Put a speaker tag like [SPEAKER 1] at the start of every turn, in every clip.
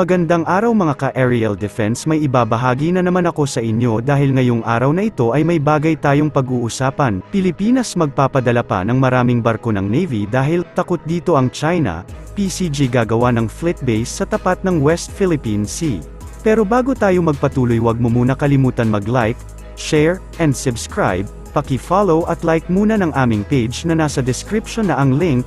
[SPEAKER 1] Magandang araw mga ka-aerial defense, may ibabahagi na naman ako sa inyo dahil ngayong araw na ito ay may bagay tayong pag-uusapan. Pilipinas magpapadala pa ng maraming barko ng Navy dahil takot dito ang China. PCG gagawa ng fleet base sa tapat ng West Philippine Sea. Pero bago tayo magpatuloy, wag mo muna kalimutan mag-like, share, and subscribe. Paki-follow at like muna ng aming page na nasa description na ang link.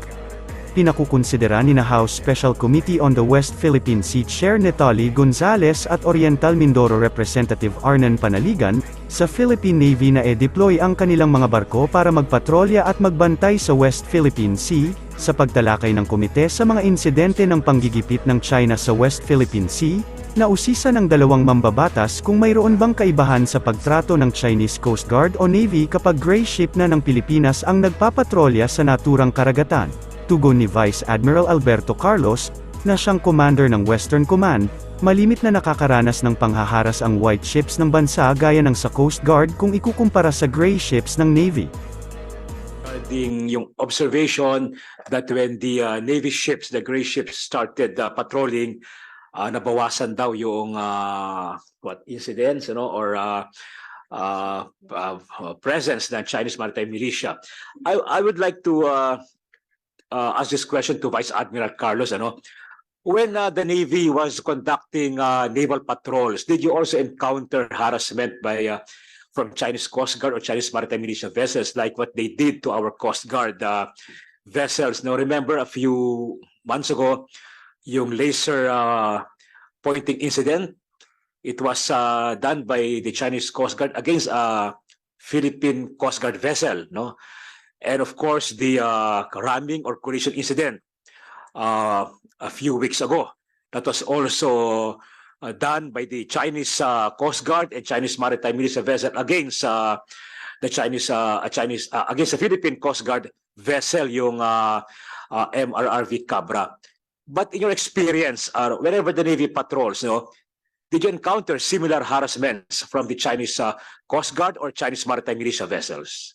[SPEAKER 1] Pinakukonsidera ni na House Special Committee on the West Philippine Sea Chair Netali Gonzales at Oriental Mindoro Representative Arnan Panaligan, sa Philippine Navy na e-deploy ang kanilang mga barko para magpatrolya at magbantay sa West Philippine Sea, sa pagtalakay ng komite sa mga insidente ng panggigipit ng China sa West Philippine Sea. Nausisa ng dalawang mambabatas kung mayroon bang kaibahan sa pagtrato ng Chinese Coast Guard o Navy kapag gray ship na ng Pilipinas ang nagpapatrolya sa naturang karagatan. Tugon ni Vice Admiral Alberto Carlos, na siyang commander ng Western Command, malimit na nakakaranas ng panghaharas ang white ships ng bansa gaya ng sa Coast Guard kung ikukumpara sa gray ships ng Navy.
[SPEAKER 2] Yung observation that when the Navy ships, the gray ships started patrolling, nabawasan daw yung incidents, or presence ng Chinese maritime militia. I would like to ask this question to Vice Admiral Carlos. When the Navy was conducting naval patrols, did you also encounter harassment from Chinese Coast Guard or Chinese maritime militia vessels, like what they did to our Coast Guard vessels? Now, remember a few months ago, yung laser pointing incident, it was done by the Chinese Coast Guard against a Philippine Coast Guard vessel, no? And of course, the ramming or collision incident a few weeks ago, that was also done by the Chinese Coast Guard and Chinese maritime militia vessel against against the Philippine Coast Guard vessel, yung MRRV Cabra. But in your experience, whenever the Navy patrols, did you encounter similar harassments from the Chinese Coast Guard or Chinese maritime militia vessels?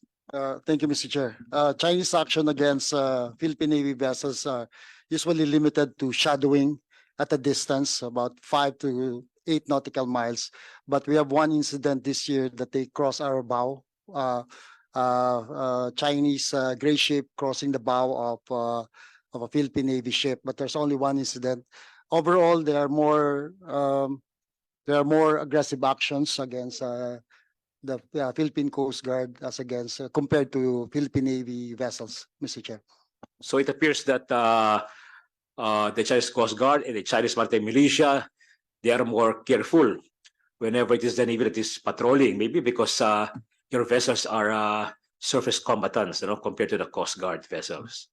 [SPEAKER 3] Thank you, Mr. Chair. Chinese action against Philippine Navy vessels are usually limited to shadowing at a distance about 5 to 8 nautical miles. But we have one incident this year that they cross our bow. Chinese gray ship crossing the bow of a Philippine Navy ship. But there's only one incident. Overall, there are more aggressive actions against the Philippine Coast Guard as against compared to Philippine Navy vessels, Mr. Chair.
[SPEAKER 2] So it appears that the Chinese Coast Guard and the Chinese maritime militia, they are more careful whenever it is the Navy that is patrolling, maybe because your vessels are surface combatants, compared to the Coast Guard vessels.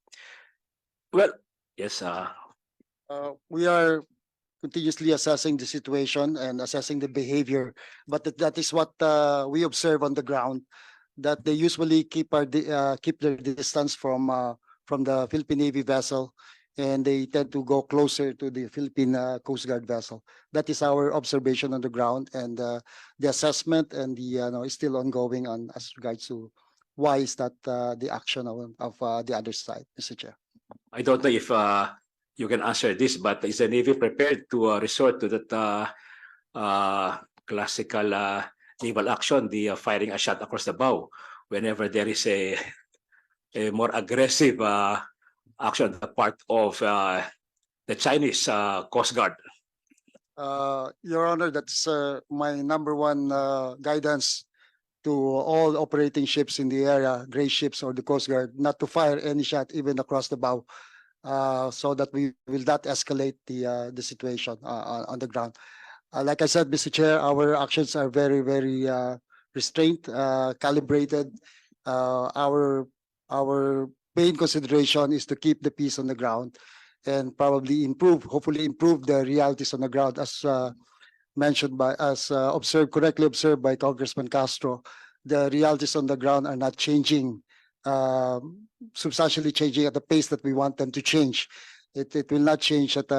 [SPEAKER 2] Well, yes.
[SPEAKER 3] We are continuously assessing the situation and assessing the behavior, but that is what we observe on the ground, that they usually keep their distance from the Philippine Navy vessel, and they tend to go closer to the Philippine Coast Guard vessel. That is our observation on the ground, and the assessment and is still ongoing on as regards to why is that the action of the other side, Mr. Chair.
[SPEAKER 2] I don't know if you can answer this, but is the Navy prepared to resort to that classical naval action, the firing a shot across the bow, whenever there is a more aggressive action on the part of the Chinese Coast Guard?
[SPEAKER 3] Your Honor, that's my number one guidance to all operating ships in the area, gray ships or the Coast Guard, not to fire any shot even across the bow. So that we will not escalate the situation on the ground. Like I said, Mr. Chair, our actions are very, very restrained, calibrated. Our main consideration is to keep the peace on the ground and probably hopefully improve the realities on the ground, as correctly observed by Congressman Castro. The realities on the ground are not changing. Substantially changing at the pace that we want them to change. It will not change at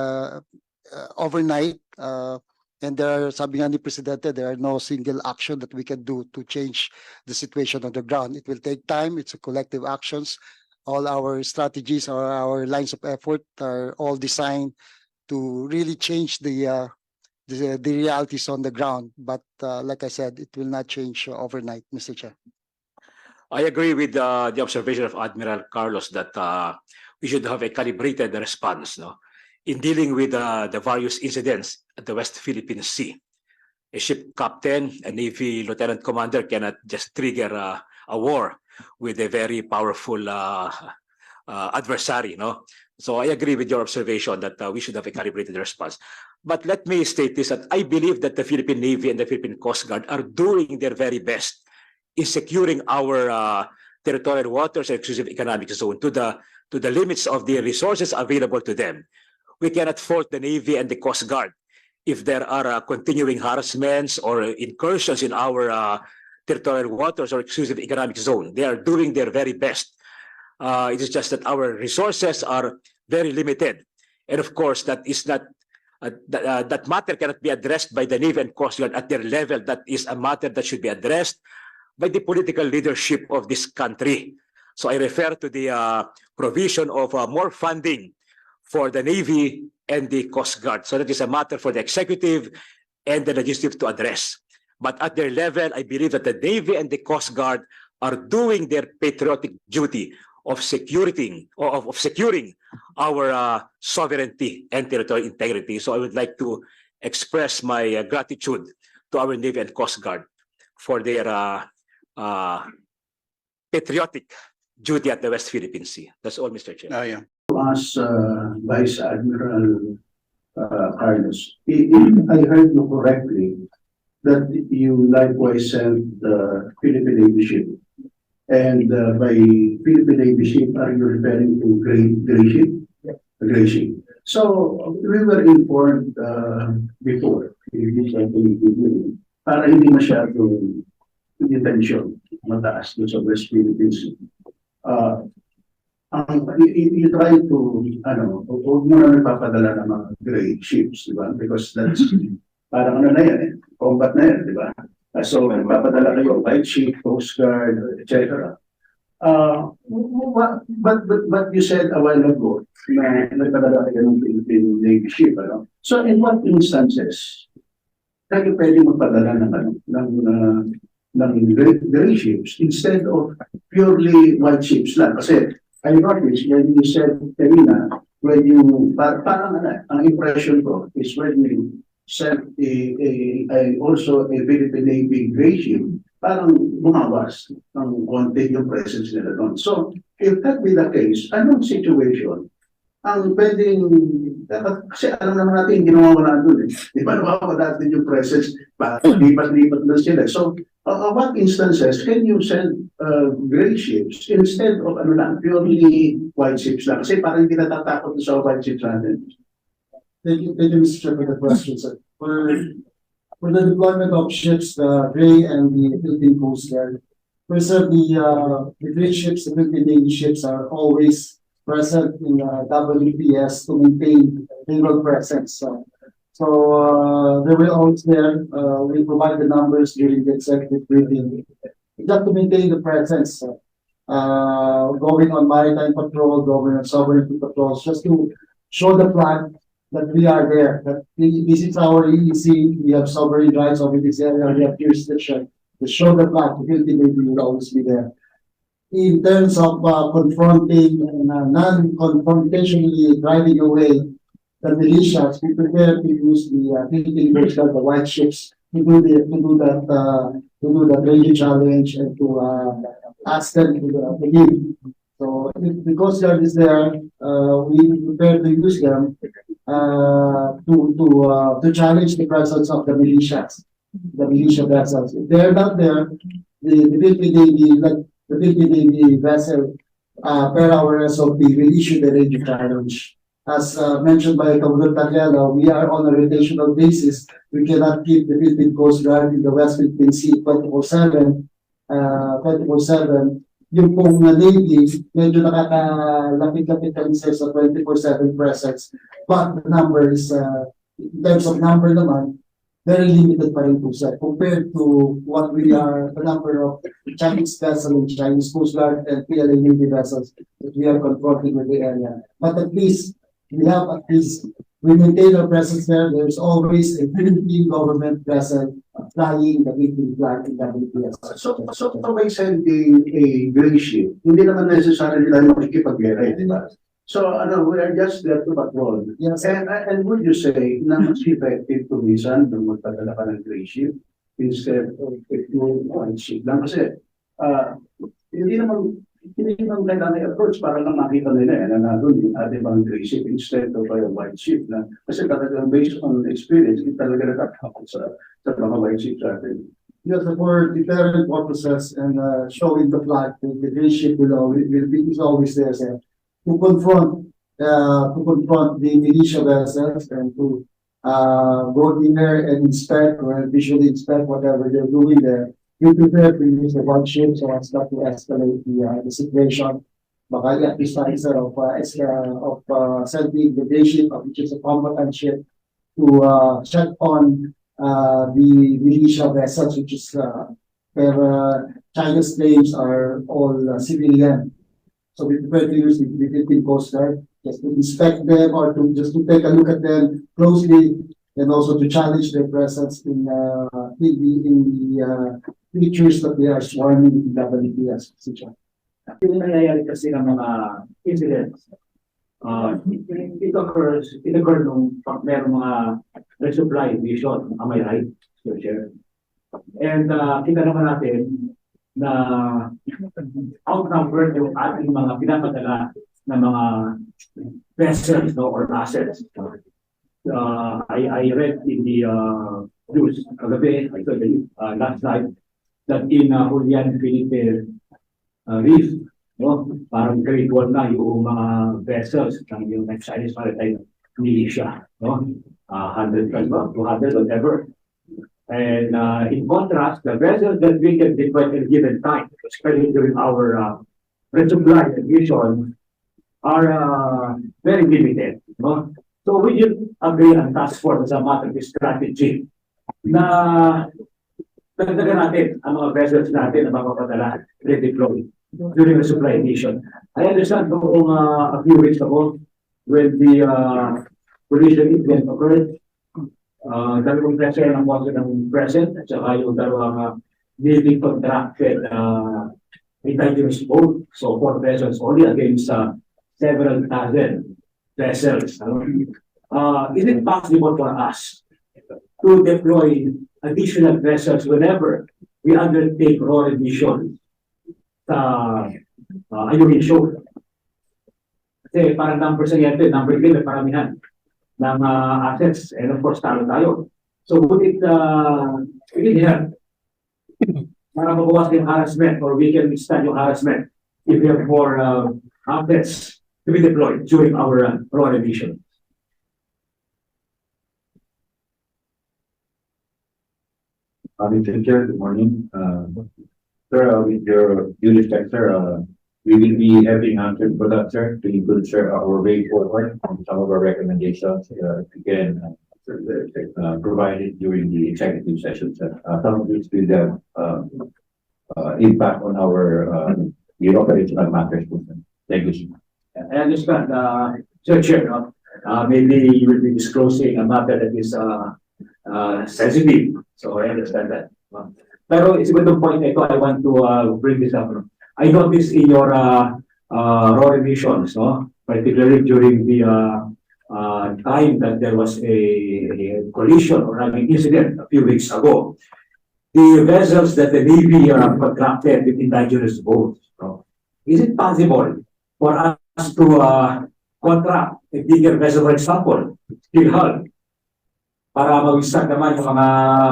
[SPEAKER 3] overnight. And sabi nga ni Presidente, there are no single action that we can do to change the situation on the ground. It will take time. It's a collective actions. All our strategies or our lines of effort are all designed to really change the realities on the ground. But like I said, it will not change overnight, Mr. Chair.
[SPEAKER 2] I agree with the observation of Admiral Carlos that we should have a calibrated response, no, in dealing with the various incidents at the West Philippine Sea. A ship captain, a Navy lieutenant commander cannot just trigger a war with a very powerful adversary, no? So I agree with your observation that we should have a calibrated response. But let me state this, that I believe that the Philippine Navy and the Philippine Coast Guard are doing their very best in securing our territorial waters and exclusive economic zone to the limits of the resources available to them. We cannot fault the Navy and the Coast Guard if there are continuing harassments or incursions in our territorial waters or exclusive economic zone. They are doing their very best. It is just that our resources are very limited. And of course, that is not that matter cannot be addressed by the Navy and Coast Guard at their level. That is a matter that should be addressed by the political leadership of this country. So I refer to the provision of more funding for the Navy and the Coast Guard. So that is a matter for the executive and the legislative to address. But at their level, I believe that the Navy and the Coast Guard are doing their patriotic duty of securing our sovereignty and territorial integrity. So I would like to express my gratitude to our Navy and Coast Guard for their patriotic duty at the West Philippine Sea. That's all, Mr. Chair.
[SPEAKER 4] Yeah. As Vice Admiral Carlos, if I heard you correctly, that you likewise sent the Philippine Navy ship. And by Philippine Navy ship, are you referring to gray ship? Yeah. Gray ship. So we were informed before, para hindi masyadong detention mataas doon sa West Philippines. You try to, huwag mo na nagpapadala ng mga gray ships, di ba? Because that's, parang na yan combat na yan, di ba? So, nagpapadala kayo, white ship, Coast Guard, etc. But you said a while ago na nagpadala kayo ng Philippine Navy ship, ano? So, in what instances, kayo pwede magpadala ng gray ships instead of purely white ships lang? Kasi, I noticed when you said, Karina, when you, parang ang impression ko is when you said also a Philippine Navy gray ship, parang bumawas ng konti yung presence nila doon. So, if that be the case, anong situation ang pwedeng, kasi alam naman natin, ginawa mo na doon eh. Di ba naman natin yung presence, lipat-lipat na sila. So, what instances can you send gray ships instead of purely white ships lang? Kasi parang hindi natatakot sa white ships natin.
[SPEAKER 5] Thank you, Mr. Chair, for the question, sir. For the deployment of ships, the gray and the Philippine Coast Guard, first, sir, the gray ships, the Philippine Navy ships are always present in WPS to maintain naval presence. So they were always there. We provide the numbers during the executive briefing. Just to maintain the presence, going on maritime patrol, going on sovereignty patrols, just to show the flag that we are there. That this is our EEC. We have sovereign rights over this area. We have jurisdiction. To show the flag, the Philippine Navy will always be there. In terms of confronting and non-confrontationally driving away the militias, we prepare to use the Philippine Coast Guard, the white ships, to do the radio challenge and to ask them to leave. So if the Coast Guard is there, we prepare to use them to challenge the presence of the militias, the militia vessels. If they're not there, the Philippine Navy, the Philippine Navy vessel, per our SOP, will issue the radio challenge. As mentioned by Commander Taliana, we are on a rotational basis. We cannot keep the Philippine Coast Guard in the West Philippine Sea 24/7. Yung pong Navy, medyo nakakalapit-lapit kami sa 24/7 presence. But the number is, in terms of number naman, very limited pa rin po, sir, compared to what we are, the number of Chinese vessels, Chinese Coast Guard and PLA Navy vessels that we are confronting with the area. But at least, we have at least we maintain our presence there. There's always a Philippine government present flying the Philippine flag in WPS.
[SPEAKER 4] So by sending a gray ship, hindi naman necessarily tayo makikipag-gera, di ba? So, we are just there to patrol.
[SPEAKER 5] Yes.
[SPEAKER 4] And would you say na mas effective to minsan nung magpadala ka ng gray ship instead of yung white ship lang? Kasi, hindi naman kailangan i-approach para lang makita nila na doon yung ating mga gray ship instead of a white ship na kasi talagang based on experience, hindi talaga natatakot sa mga white ship sa atin.
[SPEAKER 5] Yes, for deterrent purposes and showing the flag, the green ship will be always there, sir, to confront the militia vessels and to go in there and inspect or visually inspect whatever they're doing there. We prepare to use the one ship so as not to escalate the situation. Baka at least sir of sending the day ship, which is a combatant ship, to check on the militia vessels, which is where China's claims are all civilian. So we prepare to use the Philippine Coast Guard just to inspect them or to just to take a look at them closely and also to challenge their presence in the features that they are swarming in WPS.
[SPEAKER 6] Yung nangyayari kasi ng mga incidents, it occurs nung merong mga resupply mission, am I right, Mr. Chair? And kita naman natin na outnumbered yung ating mga pinapadala na mga vessels, no, or assets. I read in the news kagabi, I saw the last night, that in Hulian, Philippine Reef, no, parang grade 1 na yung mga vessels ng yung Chinese Maritime Militia, no, 100 plus, 200, whatever. And in contrast, the vessels that we can deploy at a given time, especially during our resupply mission, are very limited, no. So we should agree on task force as a matter of strategy na dagdagan natin ang mga vessels natin na mapapadala, redeploy during the supply mission. I understand noong a few weeks ago when the collision incident occurred, dalawang vessel ang mga ng present at saka yung dalawang Navy contracted indigenous boat. So 4 vessels only against several thousand vessels. Is it possible for us to deploy additional vessels whenever we undertake raw mission sa Ayungin show? Kasi parang number sa yan, number 3, may paramihan ng assets, and of course, talo tayo. So, would it help para mabawas yung harassment or we can withstand yung harassment if we have more assets to be deployed during our raw mission?
[SPEAKER 7] Mr. Chair, good morning. Sir, with your due respect, sir, we will be having answers for that, sir, to include, sir, our way forward on some of our recommendations, again, provided during the executive session, sir. Some of this will have impact on our the operational matters. Thank you, sir.
[SPEAKER 6] I understand, Sir Chair, maybe you will be disclosing a matter that is sensitive. So I understand that. Pero it's a good point ito, I want to bring this up. I noticed in your raw emissions, no, particularly during the time that there was a collision or an incident a few weeks ago, the vessels that the Navy contracted with indigenous boats, no, is it possible for us to contract a bigger vessel, for example, steel hull, para mag-start naman yung mga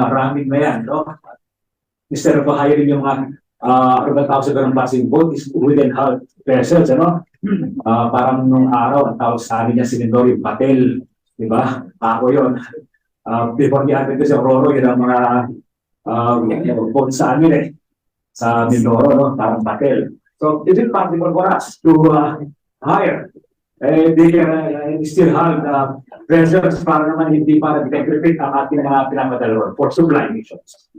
[SPEAKER 6] ramming na yan, no? Instead of hiring yung mga urban tawag sa ganong klaseng boat is wooden hull vessels, ano? Parang nung araw, ang tawag sa amin niya Senador yung Patel, di ba? Ako yun. Before niya atin ko sa Aurora, yun ang mga boat sa amin eh. Sa Mindoro, no? Parang Patel. So, is it possible for us to hire they still have vessels para naman hindi para depreciate ang ating mga pinapadala for supply missions?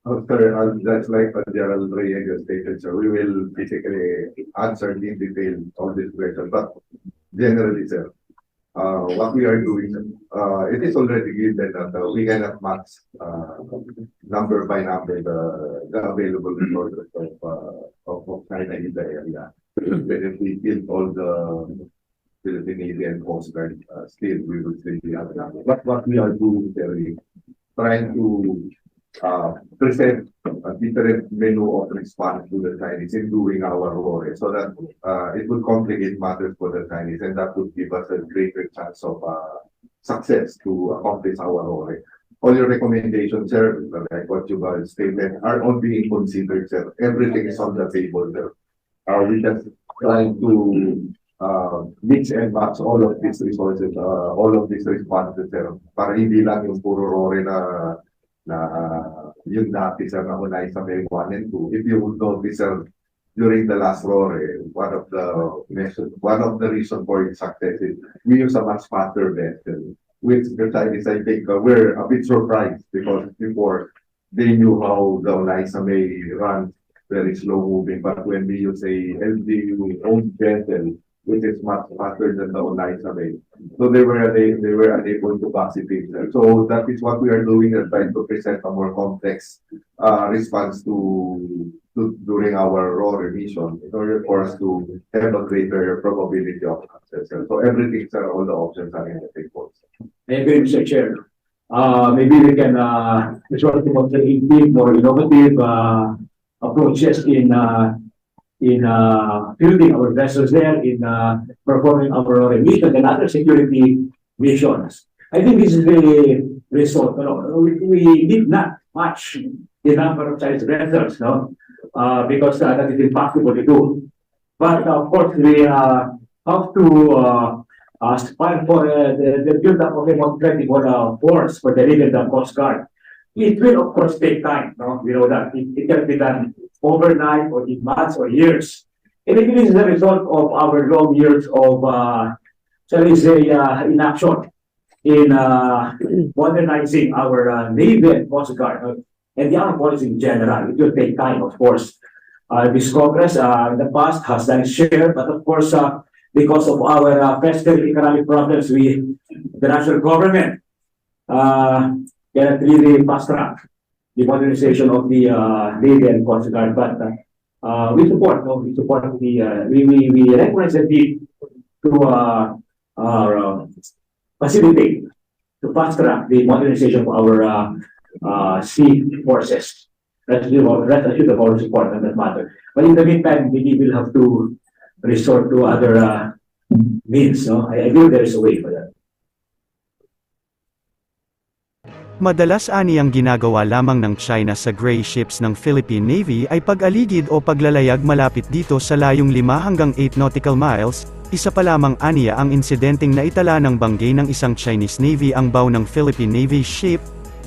[SPEAKER 8] Sir, that's like what Gerald Reyes stated, sir. We will basically answer in detail all these questions. But generally, sir, what we are doing, it is already given that we cannot match number by number the available resources of China in the area. But if we build all the Philippine Navy and Coast Guard, still we will still be have number. But what we are doing, sir, is trying to present a different menu of response to the Chinese in doing our role, so that it will complicate matters for the Chinese, and that would give us a greater chance of success to accomplish our role. All your recommendations, sir, like what you guys stated, are all being considered, sir. Everything is on the table, sir. We just trying to mix and match all of these resources, all of these responses, sir. Para hindi lang yung puro role na yung dati, sir, na unay sa May 1 and 2. If you would notice, sir, during the last roar, one of the reasons for its success is we use a much faster vessel, which the Chinese, I think, were a bit surprised because before they knew how the Olaisa may run very slow moving, but when we use a LDU owned vessel, which is much faster than the Olaisa May, so they were unable to pass it in. So that is what we are doing, and trying to present a more complex response to during our raw revision in order for us to have a greater probability of success. So everything, sir, all the options are in the table.
[SPEAKER 6] I agree, Mr. Chair. Maybe we can resort to more innovative approaches in building our vessels there, in performing our mission and other security missions. I think this is the result. We need not much the number of Chinese vessels, because that is impossible to do. But of course, we have to aspire for the build-up of a more credible force for the Navy and the Coast Guard. It will, of course, take time. We know that it can be done overnight or in months or years. And it is the result of our long years of, shall we say, inaction in modernizing our Navy and Coast Guard and the armed forces in general. It will take time, of course. This Congress in the past has done its share, but of course, because of our fiscal economic problems, the national government cannot really fast track the modernization of the Navy and Coast Guard. But we support we recognize the need to facilitate, to fast track the modernization of our sea forces. That's our support on that matter. But in the meantime, we will have to resort to other means. I feel there is a way for that.
[SPEAKER 1] Madalas aniyang ginagawa lamang ng China sa gray ships ng Philippine Navy ay pag-aligid o paglalayag malapit dito sa layong 5 hanggang 8 nautical miles. Isa pa lamang aniya ang insidenteng naitala ng banggay ng isang Chinese Navy ang bow ng Philippine Navy ship.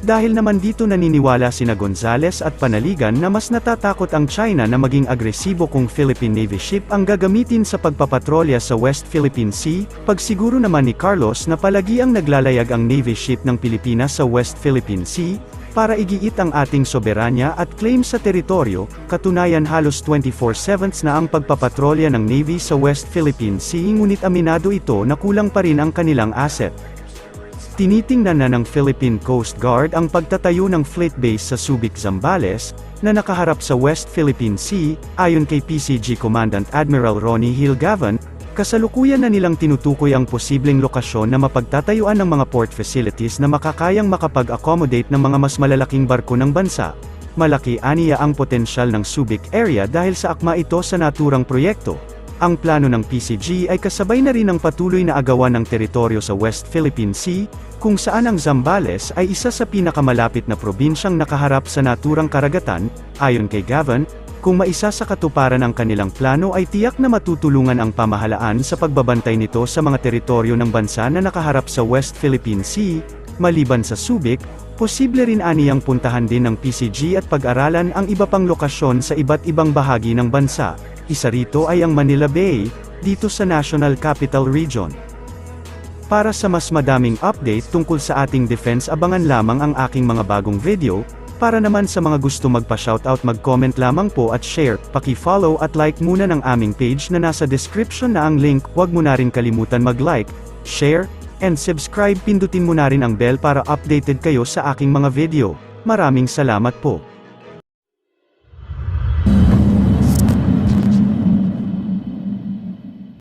[SPEAKER 1] Dahil naman dito naniniwala sina Gonzales at Panaligan na mas natatakot ang China na maging agresibo kung Philippine Navy ship ang gagamitin sa pagpapatrolya sa West Philippine Sea. Pagsiguro naman ni Carlos na palagi ang naglalayag ang Navy ship ng Pilipinas sa West Philippine Sea, para igiit ang ating soberanya at claim sa teritoryo. Katunayan halos 24/7 na ang pagpapatrolya ng Navy sa West Philippine Sea, ngunit aminado ito na kulang pa rin ang kanilang asset. Tinitingnan na ng Philippine Coast Guard ang pagtatayo ng fleet base sa Subic, Zambales, na nakaharap sa West Philippine Sea. Ayon kay PCG Commandant Admiral Ronnie Hilgavan, kasalukuyan na nilang tinutukoy ang posibleng lokasyon na mapagtatayuan ng mga port facilities na makakayang makapag-accommodate ng mga mas malalaking barko ng bansa. Malaki aniya ang potensyal ng Subic area dahil sa akma ito sa naturang proyekto. Ang plano ng PCG ay kasabay na rin ng patuloy na agawan ng teritoryo sa West Philippine Sea, kung saan ang Zambales ay isa sa pinakamalapit na probinsyang nakaharap sa naturang karagatan. Ayon kay Gavan, kung maisa sa katuparan ang kanilang plano ay tiyak na matutulungan ang pamahalaan sa pagbabantay nito sa mga teritoryo ng bansa na nakaharap sa West Philippine Sea. Maliban sa Subic, posible rin aniyang puntahan din ng PCG at pag-aralan ang iba pang lokasyon sa iba't ibang bahagi ng bansa. Isa rito ay ang Manila Bay, dito sa National Capital Region. Para sa mas madaming update tungkol sa ating defense, abangan lamang ang aking mga bagong video. Para naman sa mga gusto magpa-shoutout, mag-comment lamang po at share, paki-follow at like muna ng aming page na nasa description na ang link. Huwag mo na rin kalimutan mag-like, share, and subscribe. Pindutin mo na rin ang bell para updated kayo sa aking mga video. Maraming salamat po.